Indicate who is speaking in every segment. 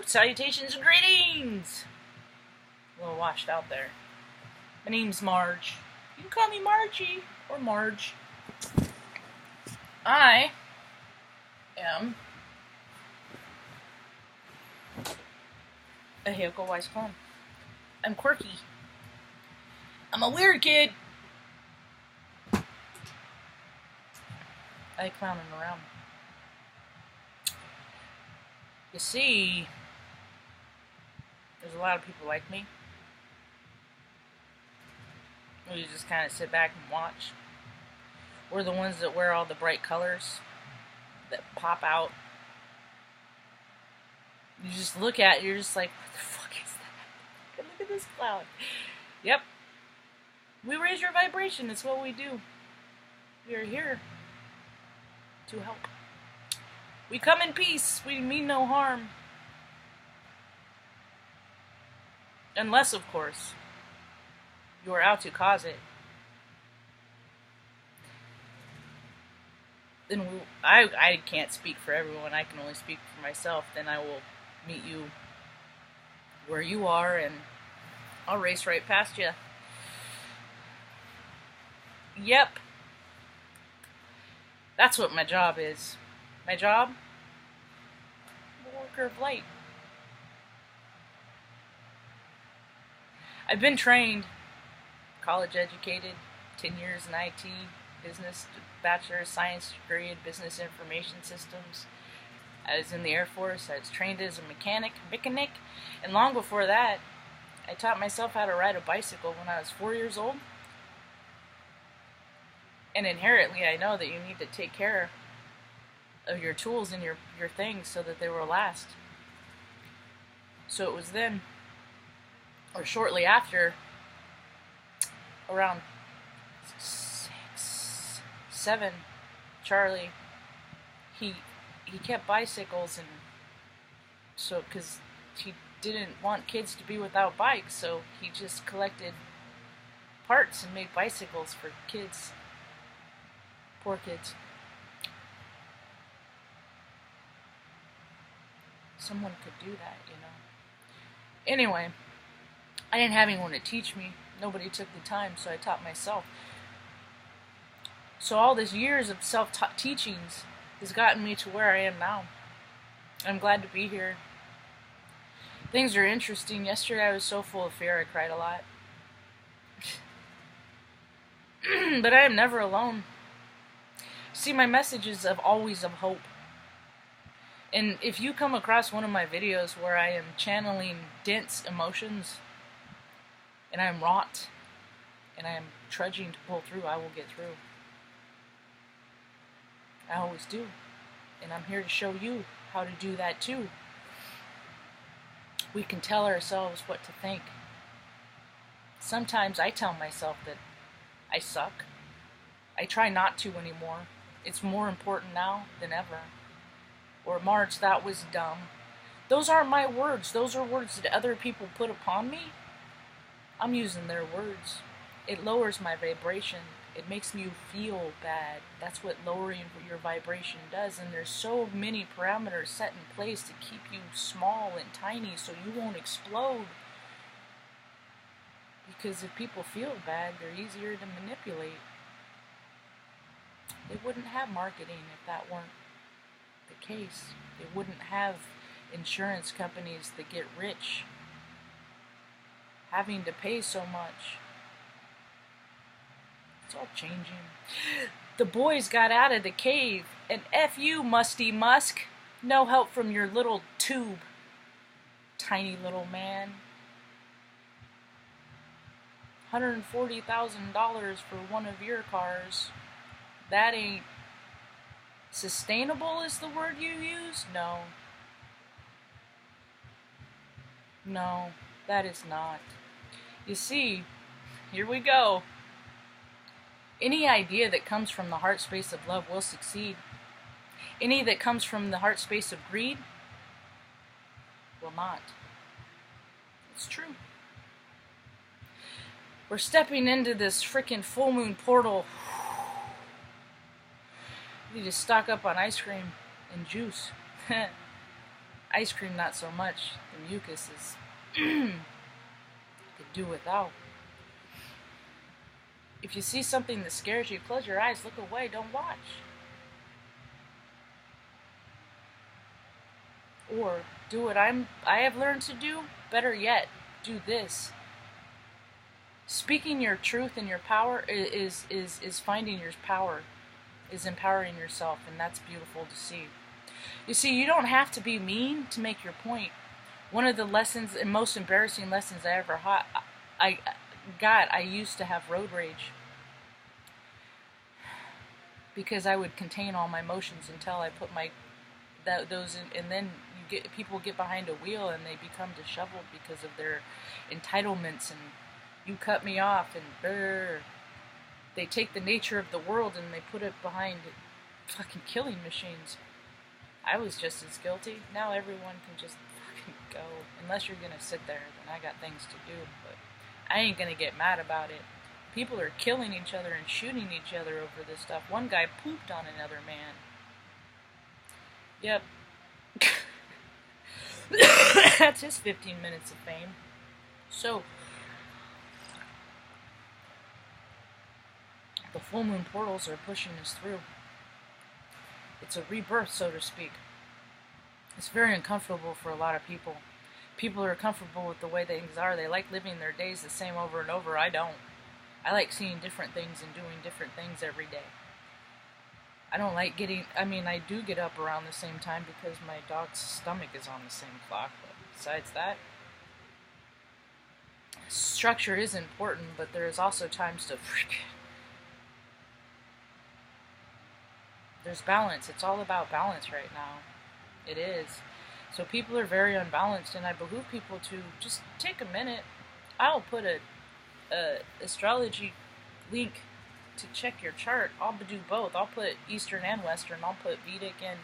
Speaker 1: Salutations and greetings! A little washed out there. My name's Marge. You can call me Margie or Marge. I am a Heiko-wise clown. I'm quirky. I'm a weird kid. I like clowning around. You see, there's a lot of people like me. You just kind of sit back and watch. We're the ones that wear all the bright colors that pop out. You just look at it, you're just like, what the fuck is that? Look at this clown. Yep. We raise your vibration. It's what we do. We are here to help. We come in peace. We mean no harm. Unless, of course, you are out to cause it. Then I can't speak for everyone. I can only speak for myself. Then I will meet you where you are, and I'll race right past you. Yep. That's what my job is. My job? I'm a worker of light. I've been trained, college educated, 10 years in IT, business, bachelor of science degree in business information systems. I was in the Air Force. I was trained as a mechanic, and long before that, I taught myself how to ride a bicycle when I was 4 years old. And inherently, I know that you need to take care of your tools and your things so that they will last. So it was then, or shortly after, around 6, 7, Charlie, he kept bicycles, and so because he didn't want kids to be without bikes, so he just collected parts and made bicycles for kids. Poor kids. Someone could do that, you know. Anyway, I didn't have anyone to teach me. Nobody took the time, so I taught myself. So all these years of self-teachings has gotten me to where I am now. I'm glad to be here. Things are interesting. Yesterday I was so full of fear I cried a lot. But I am never alone. See, my message is always of hope. And if you come across one of my videos where I am channeling dense emotions, and I am wrought, and I am trudging to pull through, I will get through. I always do. And I'm here to show you how to do that too. We can tell ourselves what to think. Sometimes I tell myself that I suck. I try not to anymore. It's more important now than ever. Or, Marge, that was dumb. Those aren't my words. Those are words that other people put upon me. I'm using their words. It lowers my vibration. It makes me feel bad. That's what lowering your vibration does. And there's so many parameters set in place to keep you small and tiny so you won't explode. Because if people feel bad, they're easier to manipulate. They wouldn't have marketing if that weren't the case. They wouldn't have insurance companies that get rich having to pay so much. It's all changing. The boys got out of the cave, and F you, Musty Musk. No help from your little tube, tiny little man. $140,000 for one of your cars. That ain't sustainable, is the word you use? No. No, that is not. You see, here we go. Any idea that comes from the heart space of love will succeed. Any that comes from the heart space of greed will not. It's true. We're stepping into this freaking full moon portal. You need to stock up on ice cream and juice. Ice cream, not so much. The mucus is could do without. If you see something that scares you, close your eyes, look away, don't watch. Or do what I have learned to do. Better yet, do this. Speaking your truth and your power is finding your power, is empowering yourself, and that's beautiful to see. You see, you don't have to be mean to make your point. One of the lessons and most embarrassing lessons I ever got, I used to have road rage because I would contain all my emotions until I put those in, and then people get behind a wheel and they become disheveled because of their entitlements and you cut me off and brr. They take the nature of the world and they put it behind fucking killing machines. I was just as guilty. Now everyone can just fucking go. Unless you're gonna sit there, then I got things to do. But I ain't gonna get mad about it. People are killing each other and shooting each other over this stuff. One guy pooped on another man. Yep. That's his 15 minutes of fame. So, the full moon portals are pushing us through. It's a rebirth, so to speak. It's very uncomfortable for a lot of people. People are comfortable with the way things are. They like living their days the same over and over. I don't. I like seeing different things and doing different things every day. I don't like I do get up around the same time because my dog's stomach is on the same clock, but besides that, structure is important, but there is also times to there's balance. It's all about balance right now. It is. So people are very unbalanced, and I behoove people to just take a minute. I'll put a astrology link to check your chart. I'll do both. I'll put Eastern and Western. I'll put Vedic and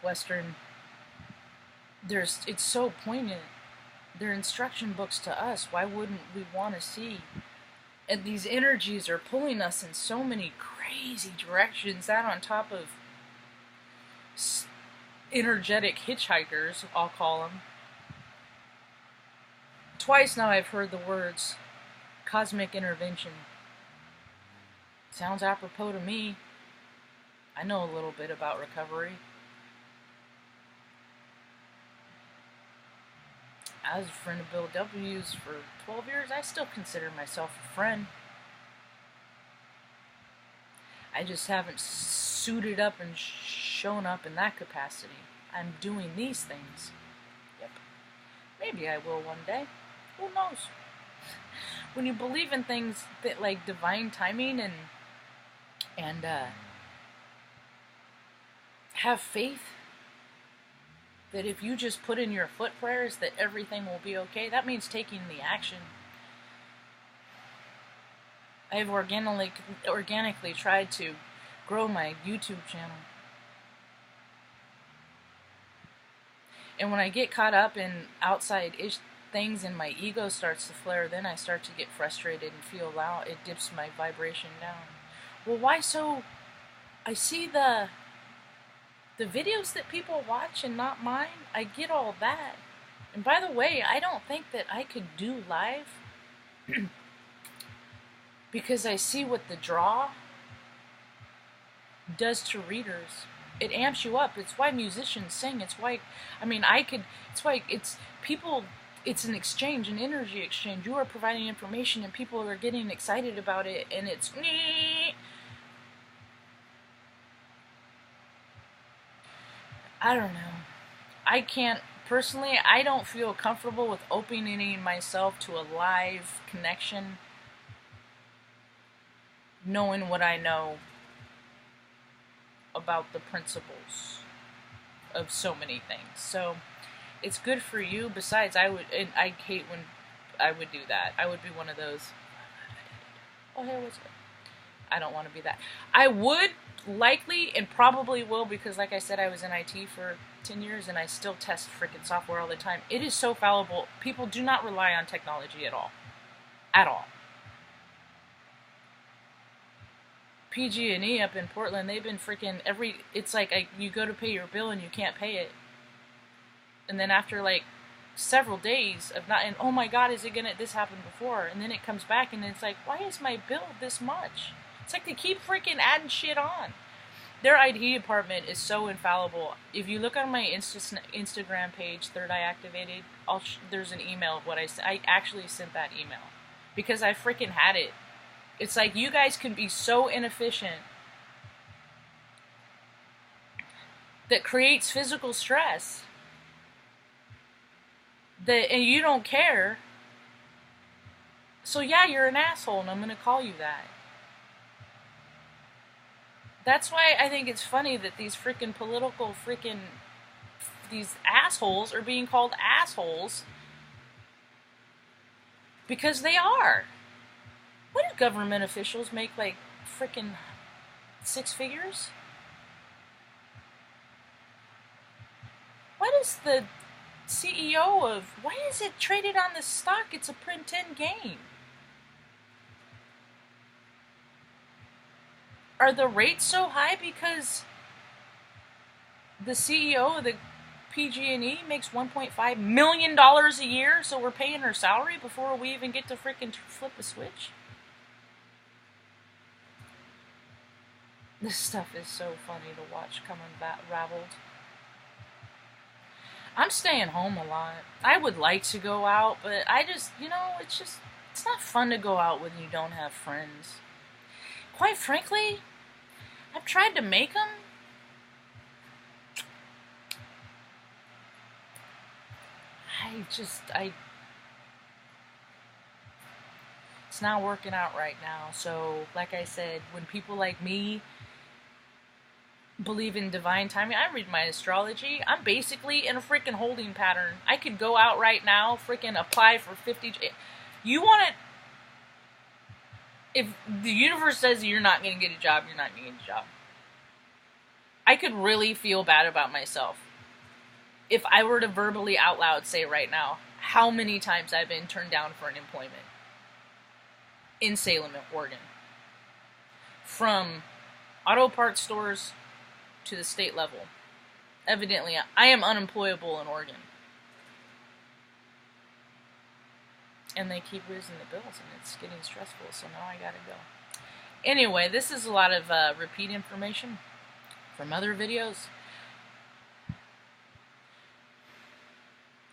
Speaker 1: Western. It's so poignant. They're instruction books to us. Why wouldn't we want to see? And these energies are pulling us in so many crazy directions. That on top of energetic hitchhikers, I'll call them. Twice now I've heard the words cosmic intervention. Sounds apropos to me. I know a little bit about recovery. I was a friend of Bill W's for 12 years. I still consider myself a friend. I just haven't suited up and shown up in that capacity. I'm doing these things. Yep. Maybe I will one day. Who knows? When you believe in things that like divine timing and have faith that if you just put in your foot prayers that everything will be okay, that means taking the action. I have organically tried to grow my YouTube channel. And when I get caught up in outside-ish things and my ego starts to flare, then I start to get frustrated and feel loud. It dips my vibration down. Well, why so? I see the videos that people watch and not mine. I get all that. And by the way, I don't think that I could do live because I see what the draw does to readers. It amps you up. It's why musicians sing. It's why, it's why it's an exchange, an energy exchange. You are providing information and people are getting excited about it, and it's I don't know. I don't feel comfortable with opening myself to a live connection, knowing what I know about the principles of so many things. So it's good for you. Besides, I hate when I would do that. I would be one of those. Oh, hey, what's up? I don't want to be that. I would likely and probably will, because like I said, I was in IT for 10 years and I still test freaking software all the time. It is so fallible. People do not rely on technology at all. At all. PG&E up in Portland, they've been freaking it's like you go to pay your bill and you can't pay it. And then after like several days of not, and oh my god, is it gonna, this happened before, and then it comes back and it's like, why is my bill this much? It's like they keep freaking adding shit on. Their IT department is so infallible. If you look on my Instagram page, Third Eye Activated, there's an email of what I sent. I actually sent that email because I freaking had it. It's like, you guys can be so inefficient that creates physical stress that, and you don't care. So yeah, you're an asshole, and I'm gonna call you that. That's why I think it's funny that these freaking political these assholes are being called assholes, because they are. What do government officials make, like freaking 6 figures? What is the CEO of, why is it traded on the stock? It's a pretend game. Are the rates so high because the CEO of the PG&E makes $1.5 million a year, so we're paying her salary before we even get to freaking flip a switch? This stuff is so funny to watch come unraveled. I'm staying home a lot. I would like to go out, but I just, it's not fun to go out when you don't have friends. Quite frankly, I've tried to make them. It's not working out right now. So, like I said, when people like me believe in divine timing, I read my astrology. I'm basically in a freaking holding pattern. I could go out right now, freaking apply for 50. You want it? If the universe says you're not going to get a job, you're not going to get a job. I could really feel bad about myself if I were to verbally out loud say right now how many times I've been turned down for an employment in Salem, Oregon. From auto parts stores to the state level. Evidently, I am unemployable in Oregon. And they keep raising the bills, and it's getting stressful, so now I gotta go. Anyway, this is a lot of repeat information from other videos.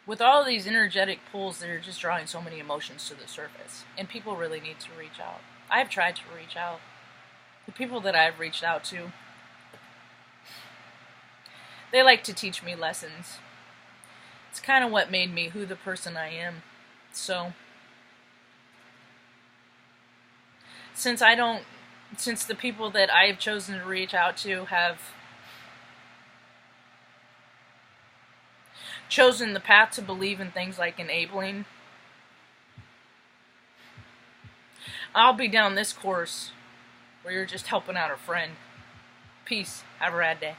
Speaker 1: With all these energetic pulls, they're just drawing so many emotions to the surface, and people really need to reach out. I've tried to reach out. The people that I've reached out to, they like to teach me lessons. It's kind of what made me who the person I am. So, since the people that I've chosen to reach out to have chosen the path to believe in things like enabling, I'll be down this course where you're just helping out a friend. Peace. Have a rad day.